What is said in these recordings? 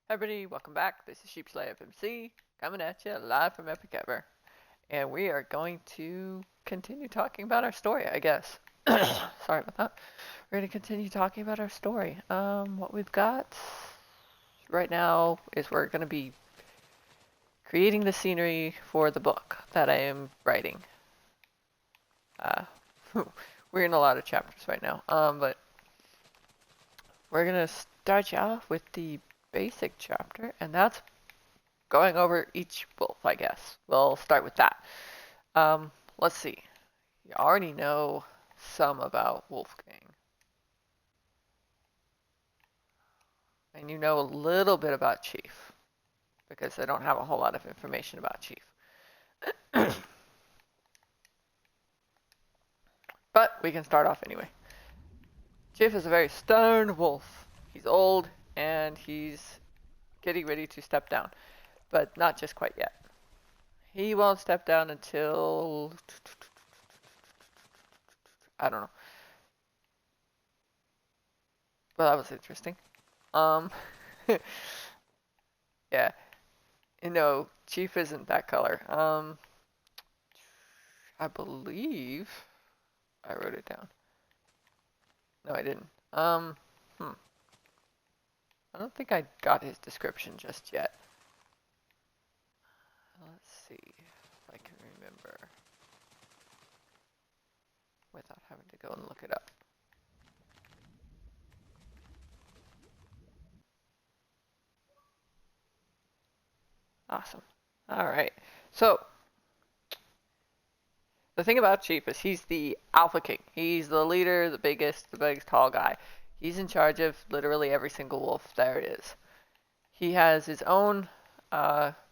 Hey everybody, welcome back. This is Sheepslay FMC coming at you live from Epic Ever. And we are going to continue talking about our story, I guess. Sorry about that. We're going to continue talking about our story. What we've got right now is we're going to be creating the scenery for the book that I am writing. Uh, we're in a lot of chapters right now, but we're going to start you off with the basic chapter, and that's going over each wolf, I guess. We'll start with that. Let's see. You already know some about Wolfgang. And you know a little bit about Chief, because I don't have a whole lot of information about Chief. But we can start off anyway. Chief is a very stern wolf. He's old, and he's getting ready to step down. But not just quite yet. He won't step down until... I don't know. Well, that was interesting. Yeah. No, Chief isn't that color. I believe I wrote it down. No, I didn't. I don't think I got his description just yet. Let's see if I can remember without having to go and look it up. Awesome. All right. So, the thing about Chief is he's the Alpha King. He's the leader, the biggest tall guy. He's in charge of literally every single wolf there is. He has his own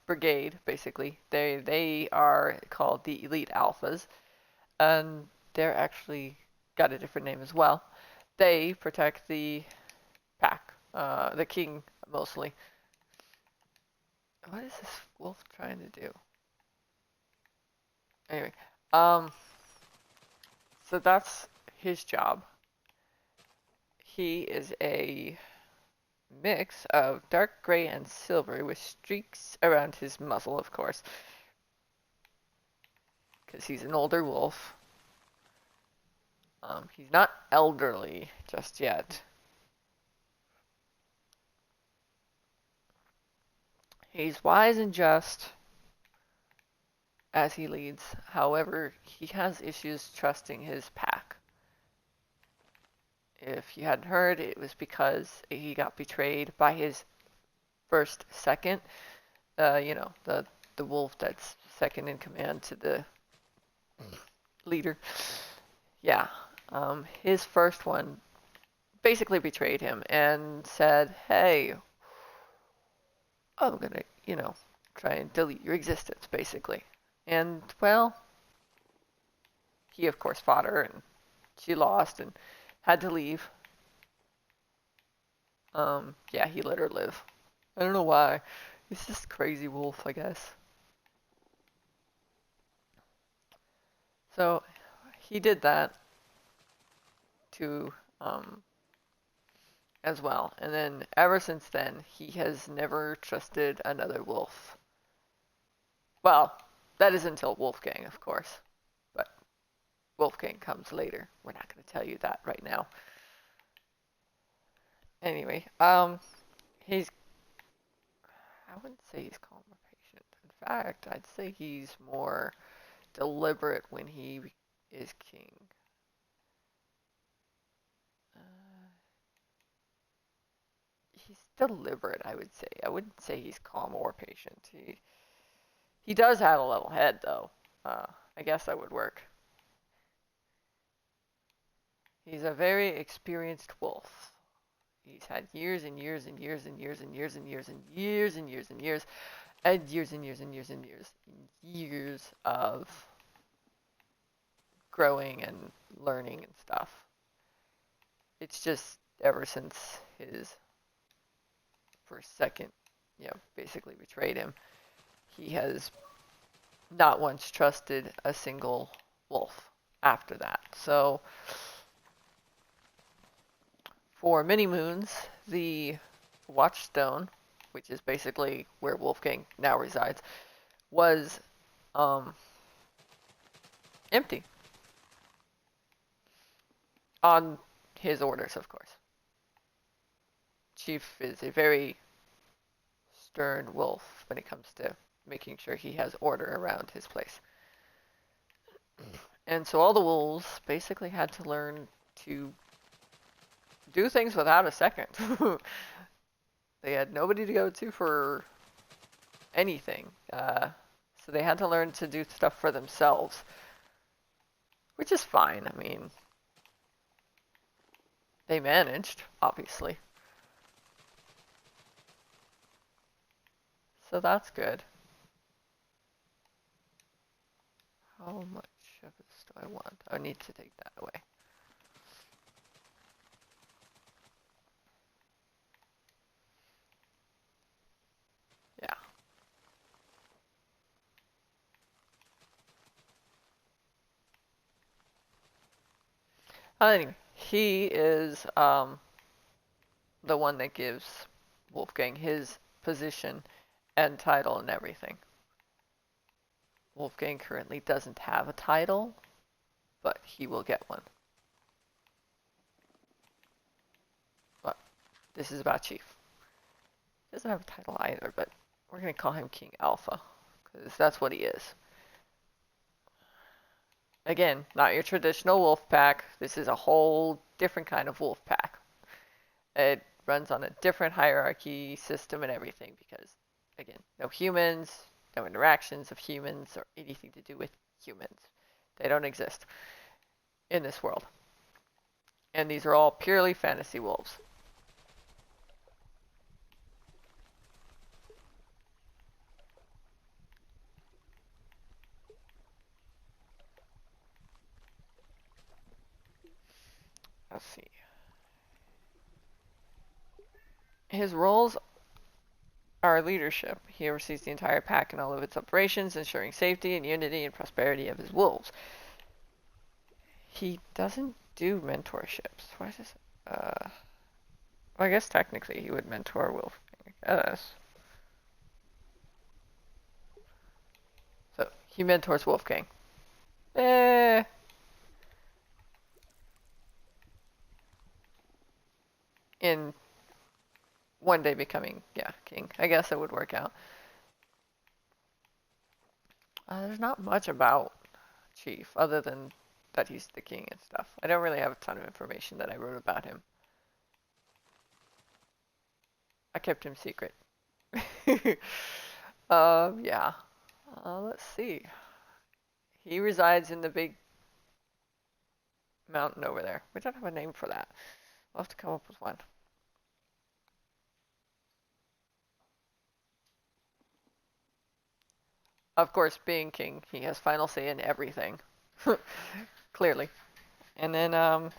brigade, basically. They are called the Elite Alphas, and they're actually got a different name as well. They protect the pack, the king mostly. What is this wolf trying to do? Anyway, so that's his job. He is a mix of dark gray and silver with streaks around his muzzle, of course, because he's an older wolf. He's not elderly just yet. He's wise and just as he leads. However, he has issues trusting his pack. If you hadn't heard, it was because he got betrayed by his second, the wolf that's second in command to the leader. Yeah, his first one basically betrayed him and said, "Hey, I'm gonna, try and delete your existence," basically. And well, he of course fought her, and she lost and had to leave. Yeah, he let her live. I don't know why. He's just crazy wolf, I guess. So he did that to as well. And then ever since then, he has never trusted another wolf. Well, that is until Wolfgang, of course. But Wolfgang comes later. We're not going to tell you that right now. Anyway, he's... I wouldn't say he's calm or patient. In fact, I'd say he's more deliberate when he is king. He's deliberate, I would say. I wouldn't say he's calm or patient. He does have a level head, though. I guess that would work. He's a very experienced wolf. He's had years and years and years and years and years and years and years and years and years and years and years and years and years and years of growing and learning and stuff. It's just ever since his second, basically betrayed him, he has not once trusted a single wolf after that. So for many moons, the Watchstone which is basically where Wolfgang now resides, was empty. On his orders, of course. Chief is a very stern wolf when it comes to making sure he has order around his place. And so all the wolves basically had to learn to do things without a second. They had nobody to go to for anything. So they had to learn to do stuff for themselves, which is fine. I mean, they managed, obviously. So that's good. How much of this do I want? I need to take that away. Yeah. Anyway, he is the one that gives Wolfgang his position and title and everything. Wolfgang currently doesn't have a title, but he will get one. But this is about Chief. He doesn't have a title either, but we're going to call him King Alpha, because that's what he is. Again, not your traditional wolf pack. This is a whole different kind of wolf pack. It runs on a different hierarchy system and everything because, again, no humans, no interactions of humans or anything to do with humans. They don't exist in this world. And these are all purely fantasy wolves. Let's see. His roles are leadership. He oversees the entire pack and all of its operations, ensuring safety and unity and prosperity of his wolves. He doesn't do mentorships. Why is this? Well, I guess technically he would mentor Wolfgang. I guess. So he mentors Wolfgang. In one day becoming, king. I guess it would work out. There's not much about Chief other than that he's the king and stuff. I don't really have a ton of information that I wrote about him. I kept him secret. Yeah. Let's see. He resides in the big mountain over there. We don't have a name for that. We'll have to come up with one. Of course, being king, he has final say in everything. Clearly. And then, oh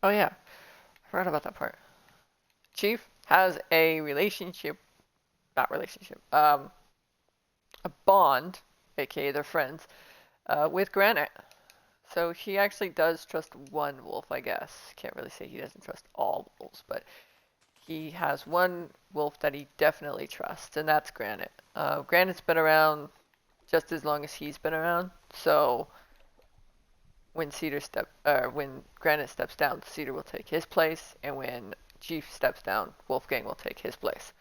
yeah, I forgot about that part. Chief has a relationship, not relationship, a bond, aka they're friends, with Granite. So he actually does trust one wolf, I guess. Can't really say he doesn't trust all wolves, but he has one wolf that he definitely trusts, and that's Granite. Granite's been around just as long as he's been around, so when when Granite steps down, Cedar will take his place, and when Chief steps down, Wolfgang will take his place.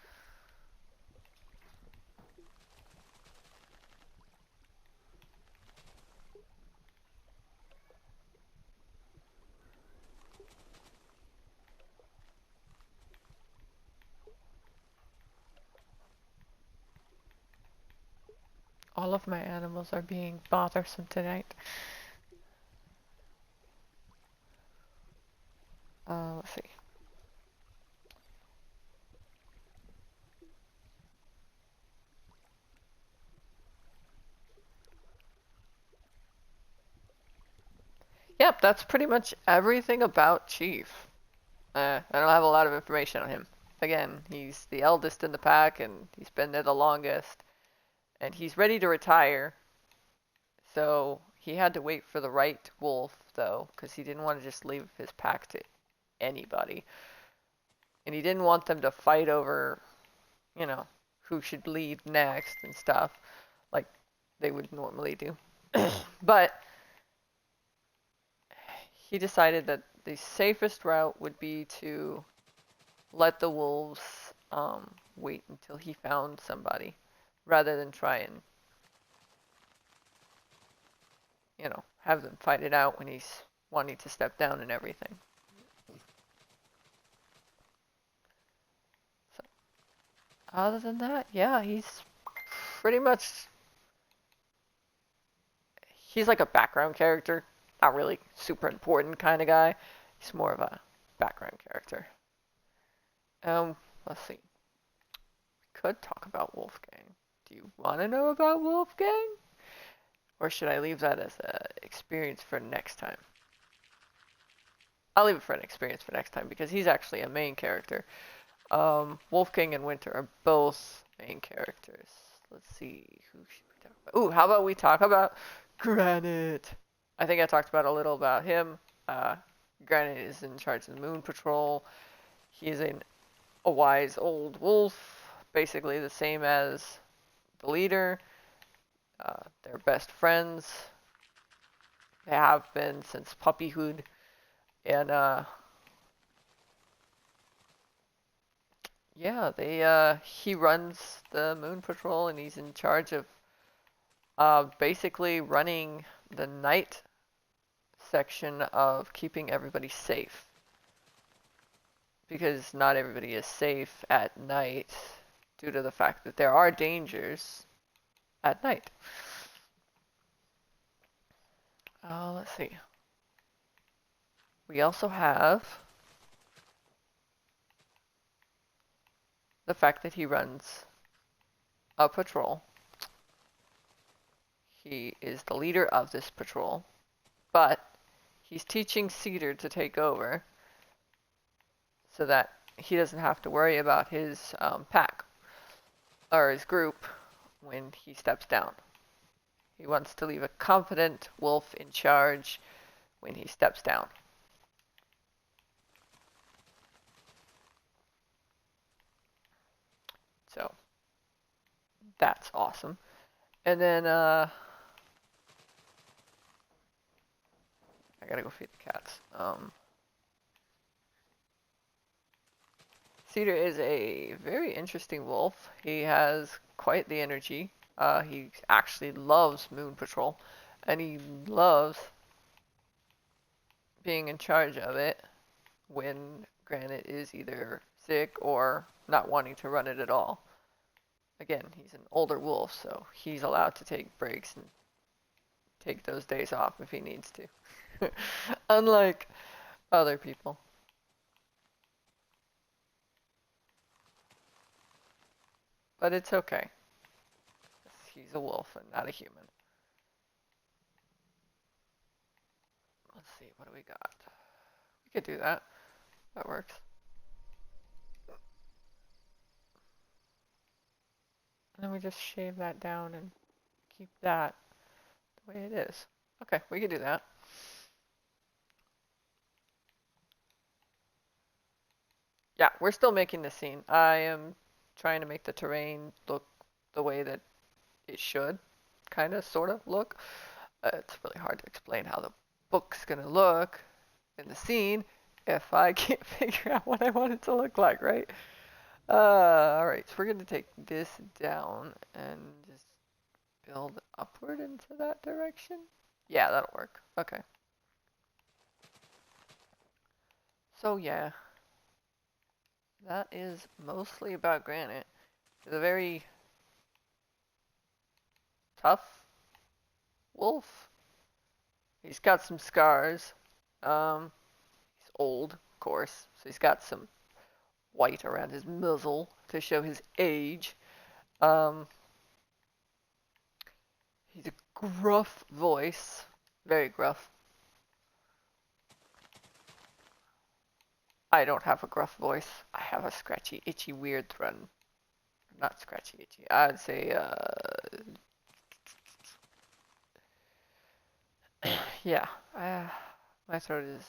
All of my animals are being bothersome tonight. Let's see. Yep, that's pretty much everything about Chief. I don't have a lot of information on him. Again, he's the eldest in the pack, and he's been there the longest. And he's ready to retire. So he had to wait for the right wolf, though, because he didn't want to just leave his pack to anybody. And he didn't want them to fight over, you know, who should lead next and stuff, like they would normally do. But he decided that the safest route would be to let the wolves wait until he found somebody, rather than try and, have them fight it out when he's wanting to step down and everything. So, other than that, yeah, he's pretty much, he's like a background character, not really super important kind of guy. He's more of a background character. Let's see. We could talk about Wolfgang. Do you want to know about Wolfgang? Or should I leave that as an experience for next time? I'll leave it for an experience for next time because he's actually a main character. Wolfgang and Winter are both main characters. Let's see, who should we talk about? Ooh, how about we talk about Granite? I think I talked about a little about him. Granite is in charge of the Moon Patrol. He is a wise old wolf, basically the same as the leader. They're best friends. They have been since puppyhood. And yeah, he runs the Moon Patrol and he's in charge of basically running the night section of keeping everybody safe. Because not everybody is safe at night due to the fact that there are dangers at night. Let's see. We also have the fact that he runs a patrol. He is the leader of this patrol, but he's teaching Cedar to take over so that he doesn't have to worry about his pack or his group when he steps down. He wants to leave a confident wolf in charge when he steps down. So that's awesome. And then I gotta go feed the cats. Cedar is a very interesting wolf. He has quite the energy. He actually loves Moon Patrol, and he loves being in charge of it when Granite is either sick or not wanting to run it at all. Again, he's an older wolf, so he's allowed to take breaks and take those days off if he needs to. Unlike other people. But it's okay. He's a wolf and not a human. Let's see, what do we got? We could do that. That works. And then we just shave that down and keep that the way it is. Okay, we could do that. Yeah, we're still making the scene. I am trying to make the terrain look the way that it should, kind of, sort of look. It's really hard to explain how the book's gonna look in the scene if I can't figure out what I want it to look like, right? Alright, so we're gonna take this down and just build upward into that direction. Yeah, that'll work. Okay. So yeah, that is mostly about Granite. He's a very tough wolf. He's got some scars. He's old, of course, so he's got some white around his muzzle to show his age. He's a gruff voice, very gruff. I don't have a gruff voice. I have a scratchy, itchy, weird throat. Not scratchy, itchy. I'd say, Yeah, my throat is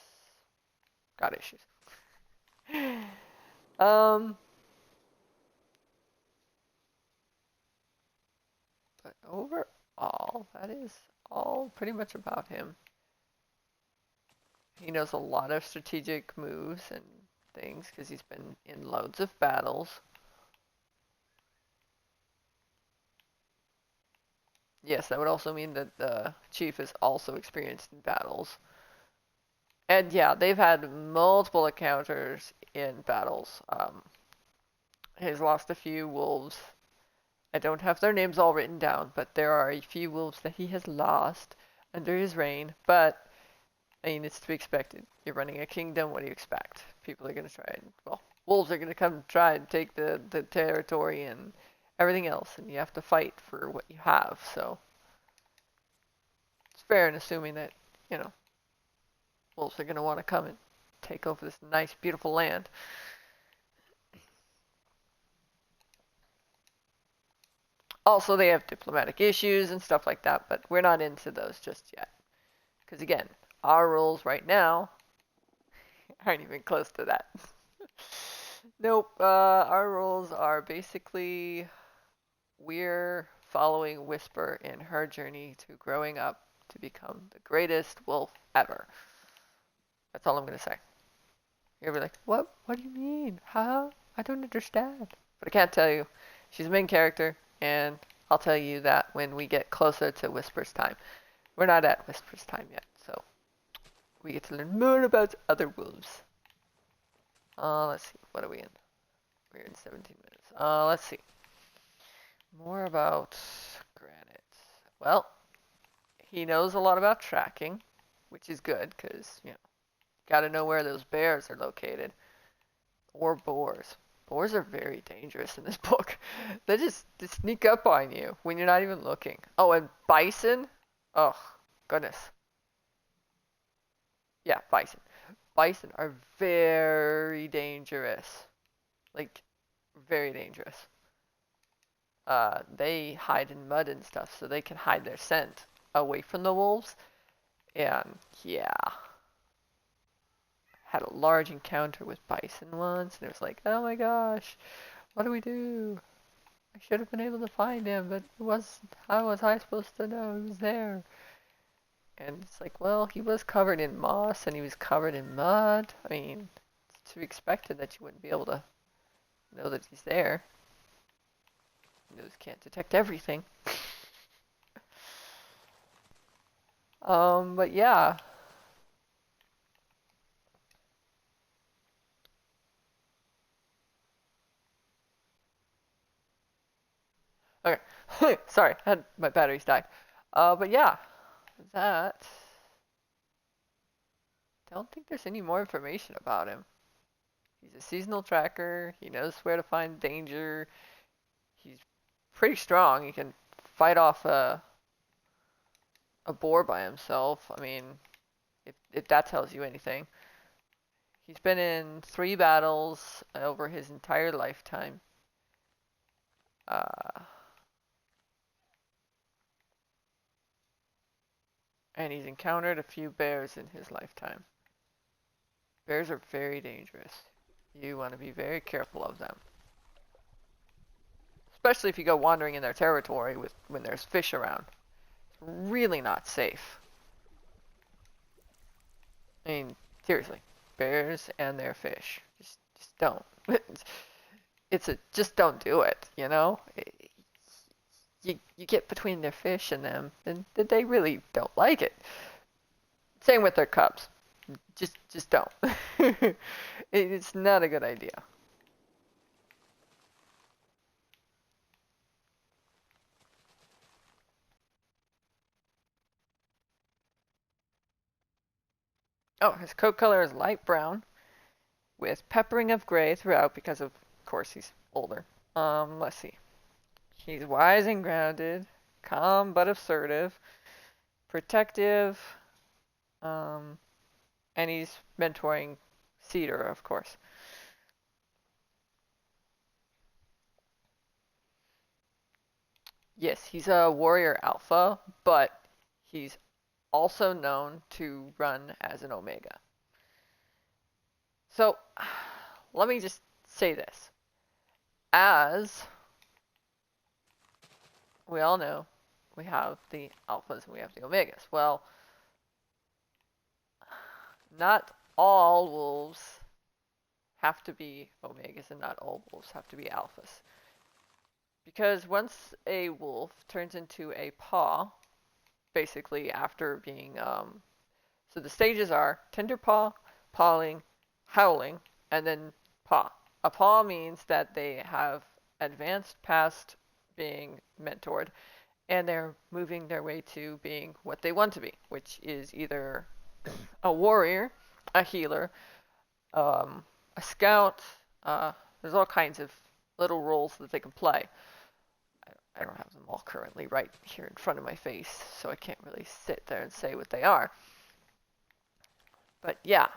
got issues. Um, but overall, that is all pretty much about him. He knows a lot of strategic moves and things because he's been in loads of battles. Yes, that would also mean that the chief is also experienced in battles. And yeah, they've had multiple encounters in battles. He's lost a few wolves. I don't have their names all written down, but there are a few wolves that he has lost under his reign. But I mean, it's to be expected. You're running a kingdom. What do you expect? People are gonna try and wolves are gonna come try and take the territory and everything else, and you have to fight for what you have. So it's fair in assuming that you know wolves are gonna want to come and take over this nice, beautiful land. Also, they have diplomatic issues and stuff like that, but we're not into those just yet. Because again, our rules right now aren't even close to that. Nope, our rules are basically we're following Whisper in her journey to growing up to become the greatest wolf ever. That's all I'm gonna say. You're gonna be like, what? What do you mean? Huh? I don't understand. But I can't tell you. She's a main character, and I'll tell you that when we get closer to Whisper's time. We're not at Whisper's time yet, so we get to learn more about other wolves. Let's see. What are we in? We're in 17 minutes. Let's see. More about Granite. Well, he knows a lot about tracking, which is good because, gotta know where those bears are located. Or boars. Boars are very dangerous in this book. They sneak up on you when you're not even looking. Oh, and bison? Oh, goodness. Yeah, bison. Bison are very dangerous. Like, very dangerous. They hide in mud and stuff, so they can hide their scent away from the wolves. And yeah, had a large encounter with bison once, and it was like, oh my gosh, what do we do? I should have been able to find him, but how was I supposed to know he was there? And it's like, well, he was covered in moss and he was covered in mud. I mean, it's to be expected that you wouldn't be able to know that he's there. Nose can't detect everything. But yeah. Okay. Sorry, my batteries died. But yeah, that. Don't think there's any more information about him. He's a seasonal tracker. He knows where to find danger. He's pretty strong. He can fight off a boar by himself. I mean, if that tells you anything. He's been in 3 battles over his entire lifetime. Uh, and he's encountered a few bears in his lifetime. Bears are very dangerous. You want to be very careful of them. Especially if you go wandering in their territory when there's fish around. It's really not safe. I mean, seriously, bears and their fish. Just don't. Just don't do it, you know? You get between their fish and them, and they really don't like it. Same with their cubs. Just don't. It's not a good idea. Oh, his coat color is light brown with peppering of gray throughout because of course he's older. Let's see. He's wise and grounded, calm but assertive, protective, um, and he's mentoring Cedar, of course. Yes, he's a warrior alpha, but he's also known to run as an omega. So let me just say this. As we all know, we have the alphas and we have the omegas. Well, not all wolves have to be omegas and not all wolves have to be alphas. Because once a wolf turns into a paw, basically after being, so the stages are tender paw, pawing, howling, and then paw. A paw means that they have advanced past being mentored and they're moving their way to being what they want to be, which is either a warrior, a healer, a scout. There's all kinds of little roles that they can play. I don't have them all currently right here in front of my face, so I can't really sit there and say what they are. But yeah.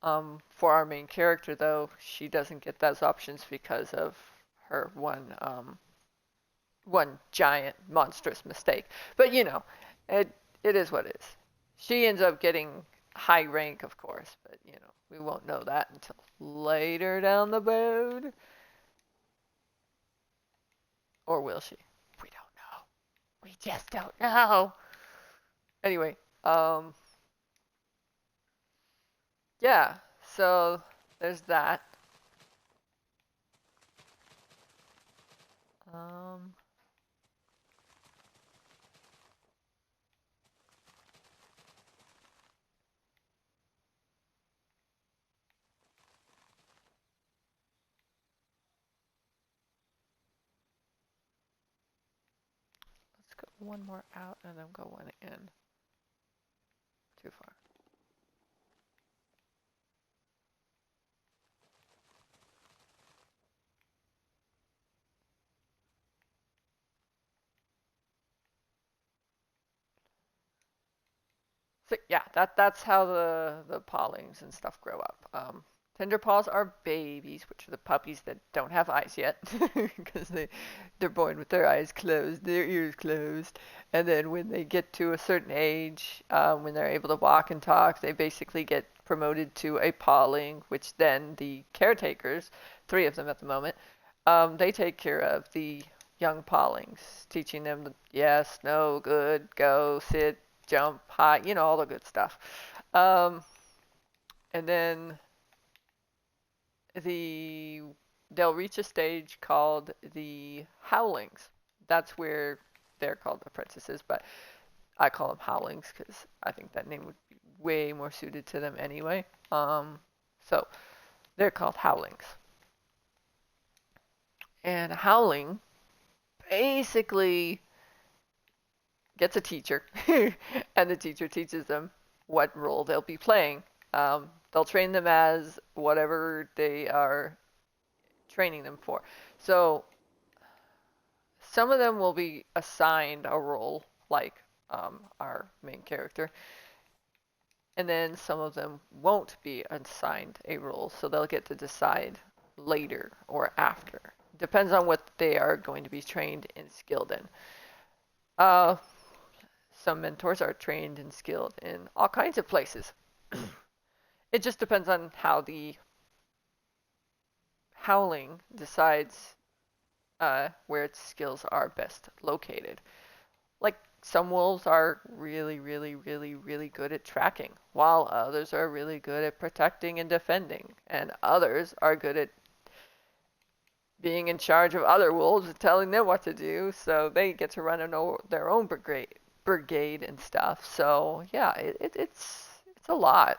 For our main character, though, she doesn't get those options because of her one giant monstrous mistake. But you know, it is what it is. She ends up getting high rank, of course, but you know, we won't know that until later down the road. Or will she? We don't know. We just don't know. Anyway, yeah, so there's that. Um, let's go one more out and then go one in. Too far. So yeah, that's how the Paulings and stuff grow up. Tender paws are babies, which are the puppies that don't have eyes yet, because they're born with their eyes closed, their ears closed, and then when they get to a certain age, when they're able to walk and talk, they basically get promoted to a pawling, which then the caretakers, 3 of them at the moment, they take care of the young pawlings, teaching them the yes, no, good, go, sit, jump, high, you know, all the good stuff. Um, and then the they'll reach a stage called the howlings. That's where they're called apprentices, but I call them howlings because I think that name would be way more suited to them anyway. So they're called howlings. And howling basically gets a teacher, and the teacher teaches them what role they'll be playing. They'll train them as whatever they are training them for. So some of them will be assigned a role, like our main character, and then some of them won't be assigned a role, so they'll get to decide later or after. Depends on what they are going to be trained and skilled in. Uh, some mentors are trained and skilled in all kinds of places. It just depends on how the howling decides where its skills are best located. Like some wolves are really, really, really, really good at tracking, while others are really good at protecting and defending, and others are good at being in charge of other wolves and telling them what to do, so they get to run their own brigade and stuff. So yeah, it's a lot.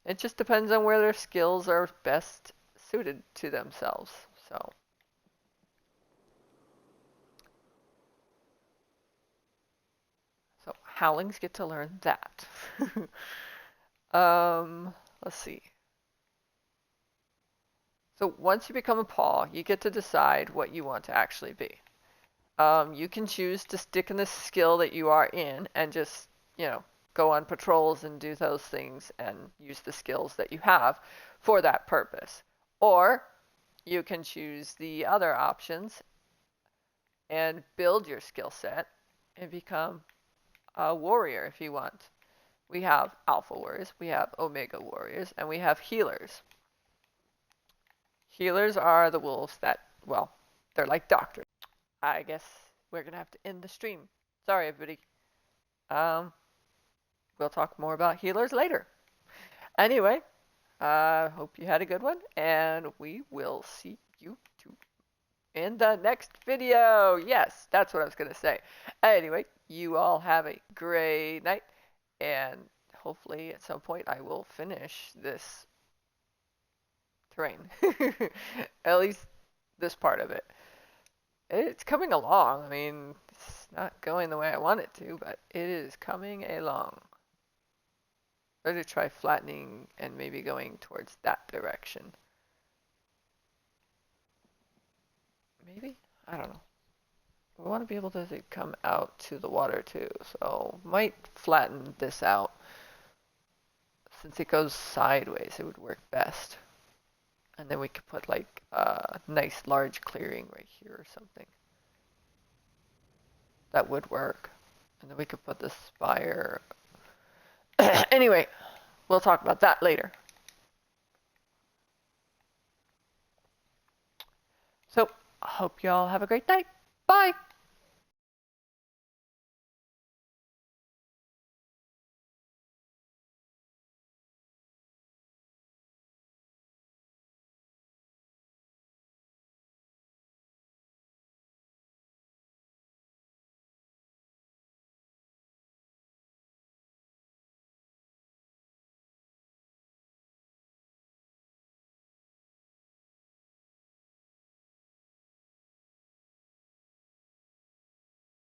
It just depends on where their skills are best suited to themselves. So howlings get to learn that. Let's see. So once you become a paw, you get to decide what you want to actually be. You can choose to stick in the skill that you are in and just, you know, go on patrols and do those things and use the skills that you have for that purpose. Or you can choose the other options and build your skill set and become a warrior if you want. We have alpha warriors, we have omega warriors, and we have healers. Healers are the wolves that, well, they're like doctors. I guess we're gonna have to end the stream. Sorry, everybody. We'll talk more about healers later. Anyway, hope you had a good one, and we will see you in the next video. Yes, that's what I was gonna say. Anyway, you all have a great night, and hopefully at some point I will finish this terrain. At least this part of it. It's coming along. I mean, it's not going the way I want it to, but it is coming along. I'm going to try flattening and maybe going towards that direction. Maybe? I don't know. We want to be able to come out to the water too, so might flatten this out. Since it goes sideways, it would work best. And then we could put like a nice large clearing right here or something. That would work. And then we could put the spire. Anyway, we'll talk about that later. So, I hope y'all have a great night. Bye!